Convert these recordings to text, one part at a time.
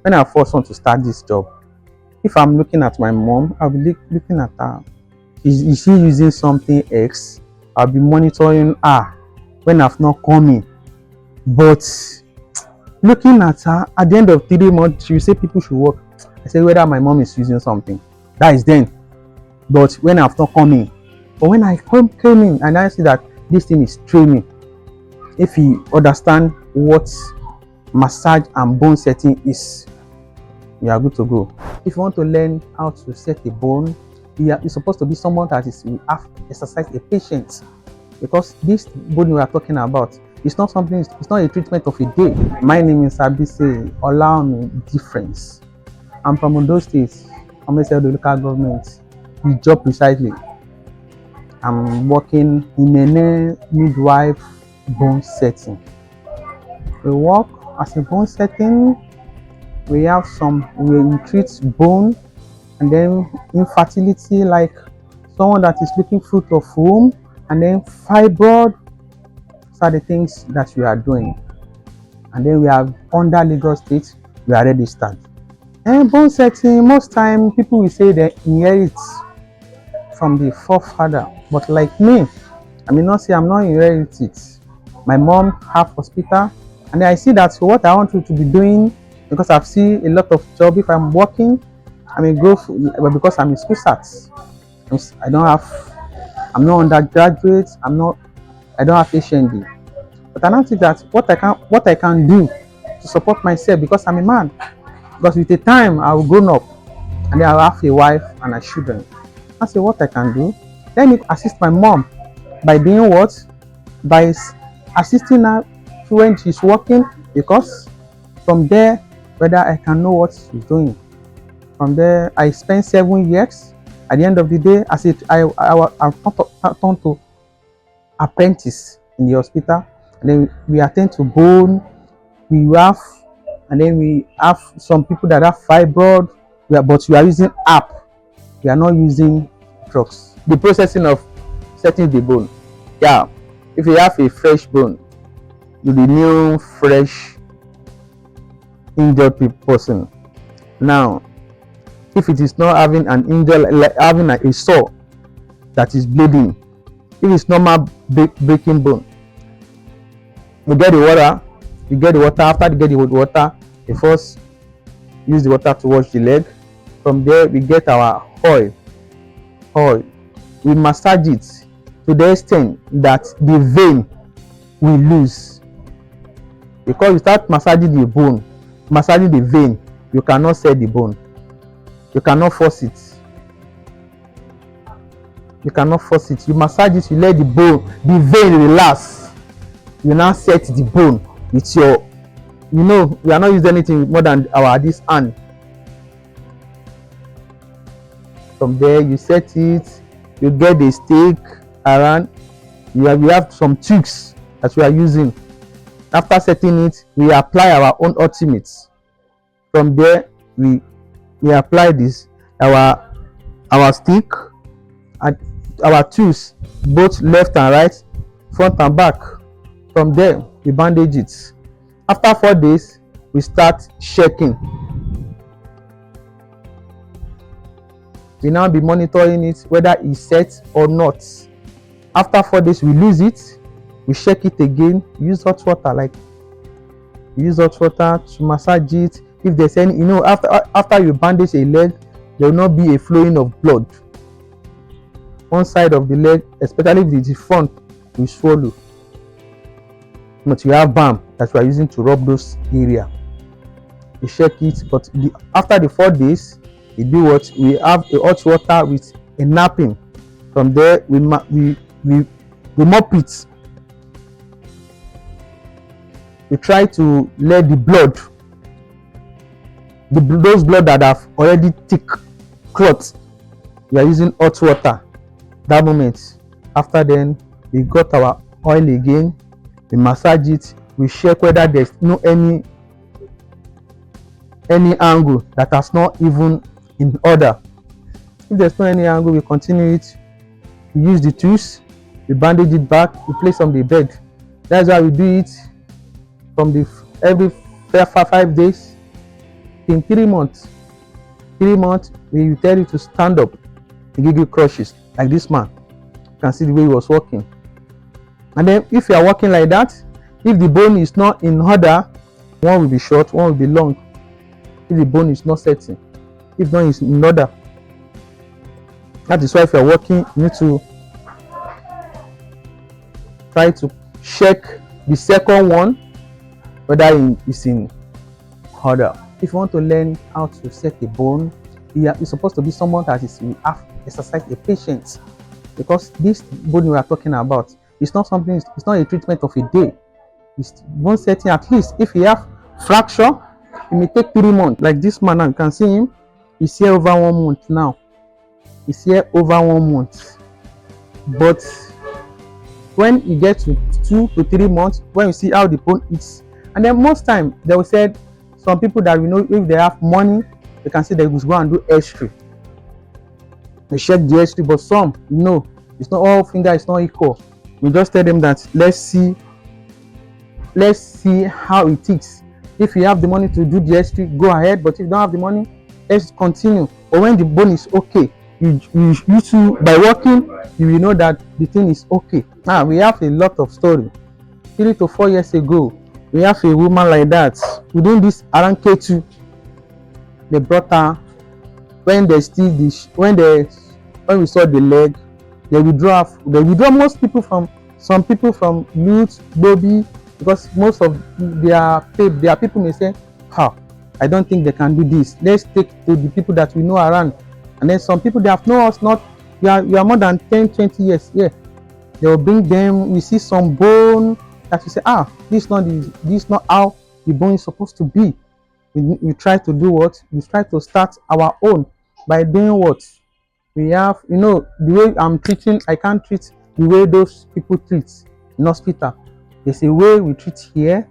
when I first want to start this job, if I'm looking at my mom, I'll be looking at her. Is she using something X? I'll be monitoring her when I've not come in. But looking at her, at the end of 3 months, she will say people should work. I say whether my mom is using something. That is then. But when I've not come in. But when I came in and I see that this thing is training, if you understand what massage and bone setting is, you are good to go. If you want to learn how to set a bone, you're supposed to be someone that will have exercise a patience, because this bone we are talking about, it's not a treatment of a day. My name is Abise. Allow me difference. I'm from Ondo State. I'm the local government. The job precisely. I'm working in a midwife bone setting. We work as a bone setting. We treat bone, and then infertility, like someone that is looking fruit of womb, and then fibroid. These are the things that we are doing. And then we have under Lagos State, we are registered. And bone setting, most time people will say they inherit from the forefather, but like me, I may not say I'm not inherited. My mom have hospital, and then I see that what I want to be doing, because I've seen a lot of job. If I'm working, I may go because I'm in school sats. I'm not undergraduate. I don't have HND. But I don't think that what I can do to support myself, because I'm a man. Because with the time I will grow up, and then I'll have a wife and a children. I say what I can do. Let me assist my mom by doing what? By assisting her when she's working, because from there, whether I can know what she's doing. From there, I spent 7 years. At the end of the day, I turned to apprentice in the hospital. And then we attend to bone. We have some people that have fibroid. But we are using app. We are not using drugs. The processing of setting the bone. Yeah, if you have a fresh bone, you be new, fresh, injured person. Now, if it is not having an injury, like having a sore that is bleeding, if it's normal breaking bone, you get the water. After you get the water, you first use the water to wash the leg. From there, we get our oil. We massage it to the extent that the vein will lose. Because you start massaging the bone, massaging the vein, you cannot set the bone. You cannot force it. You massage it, you let the vein relax. You now set the bone with your, we are not using anything more than this hand. From there, you set it, you get the stick around. We have some tricks that we are using. After setting it, we apply our own ultimates. From there, we apply this, our stick, and our tools, both left and right, front and back. From there, we bandage it. After 4 days, we start checking. We now be monitoring it whether it's set or not. After 4 days, we lose it. We check it again. Use hot water to massage it. If there's any, after you bandage a leg, there will not be a flowing of blood. One side of the leg, especially if it's the front, will swallow. But you have balm that we are using to rub those areas. We check it, but after the 4 days, we do what? We have a hot water with a napkin. From there, we mop it. We try to let the blood, those blood that have already thick clots, we are using hot water. That moment, after then, we got our oil again. We massage it. We check whether there's no any angle that has not even in order. If there's no any angle, we continue it. We use the tools. We bandage it back. We place on the bed. That's how we do it from every 5 days. in 3 months, we will tell you to stand up, they give you crutches like this man. You can see the way he was walking. And then if you are walking like that, if the bone is not in order, one will be short, one will be long. If the bone is not setting, if not is in order. That is why if you are walking, you need to try to check the second one whether it's in order. If you want to learn how to set a bone, you're supposed to be someone that is will have exercise a patience, because this bone we are talking about, it's not something, it's not a treatment of a day. It's bone setting. At least if you have fracture, it may take 3 months. Like this man now, you can see him, he's here over 1 month now. He's here over 1 month. But when you get to 2 to 3 months, when you see how the bone is, and then most time they will say some people that we know, if they have money, they can say they will go and do X-ray. They check the X-ray, but some, it's not all finger is not equal. We just tell them that let's see how it is. If you have the money to do the X-ray, go ahead. But if you don't have the money, let's continue. But when the bone is okay, you too, by working, you will know that the thing is okay. Now we have a lot of story. 3 to 4 years ago, we have a woman like that. We doing this around K2. They brought her when they still when we saw the leg, they withdraw most people from, some people from Lute, Bobby, because most of their people may say, I don't think they can do this. Let's take to the people that we know around. And then some people, they have known us not, we are more than 10, 20 years. Yeah. They will bring them, we see some bone that we say, this is not how the bone is supposed to be. We try to do what? We try to start our own by doing what? We have, the way I'm treating, I can't treat the way those people treat in hospital. There's a way we treat here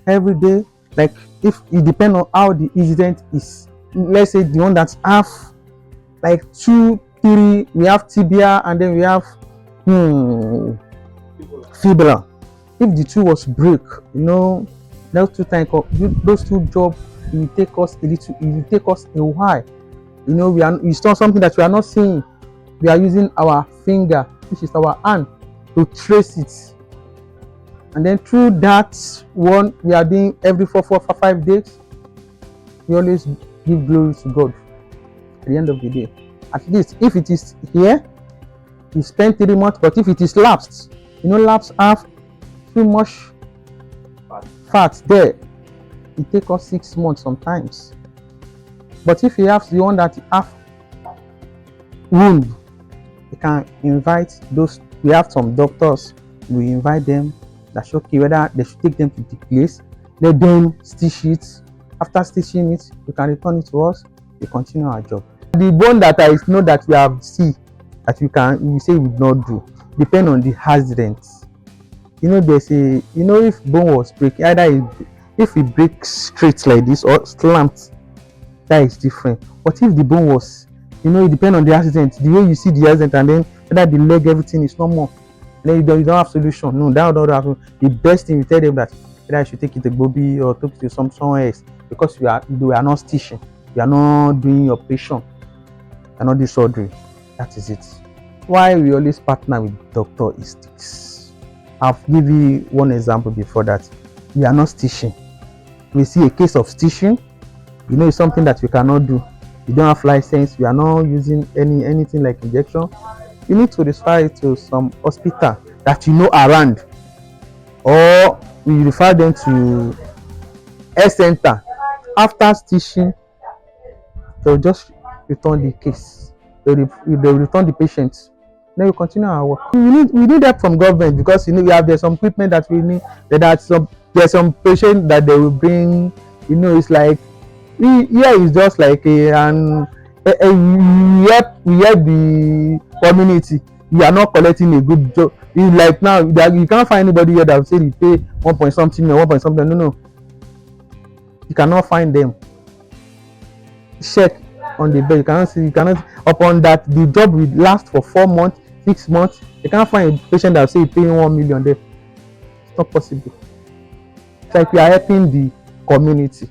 every day. Like if it depends on how the incident is. Let's say the one that's half, like 2, 3, we have tibia, and then we have fibula. If the 2 was break, those 2 jobs, it will take us a while. It's not something that we are not seeing. We are using our finger, which is our hand, to trace it. And then through that one, we are doing every 4, 5 days. We always give glory to God at the end of the day. At least if it is here, we spend 3 months, but if it is lapsed, lapse have too much fat there, it takes us 6 months sometimes. But if you have the one that have wound, you can invite those. We have some doctors, we invite them, that's okay, whether they should take them to the place, let them stitch it. After stitching it, we can return it to us, we continue our job. The bone that I know that we have seen that we say we not do, depend on the accident. There's if bone was breaking, either if it breaks straight like this or slant, that is different. But if the bone was, it depends on the accident, the way you see the accident, and then whether the leg, everything is normal, then you don't have solution. No, that don't happen. The best thing, you tell them that either I should take it to Bobby or take it to somewhere else, because we are not stitching, we are not doing operation, we are not doing surgery. That is it. Why we always partner with doctor is this. I've given you one example before that we are not stitching. We see a case of stitching, it's something that we cannot do. You don't have license, we are not using anything like injection. You need to refer it to some hospital that around, or we refer them to health center. After stitching, they'll just return the case. They'll return the patient. Then we continue our work. We need help from government, because there's some equipment that we need. There's some patient that they will bring. It's like here is just like we help the community. We are not collecting a good job. Like now, you can't find anybody here that will say they pay 1 point something or 1 point something. No, you cannot find them. Check on the bed. You cannot upon that the job will last for 4 months, 6 months. You cannot find a patient that will say you're paying 1 million there. It's not possible. It's like we are helping the community.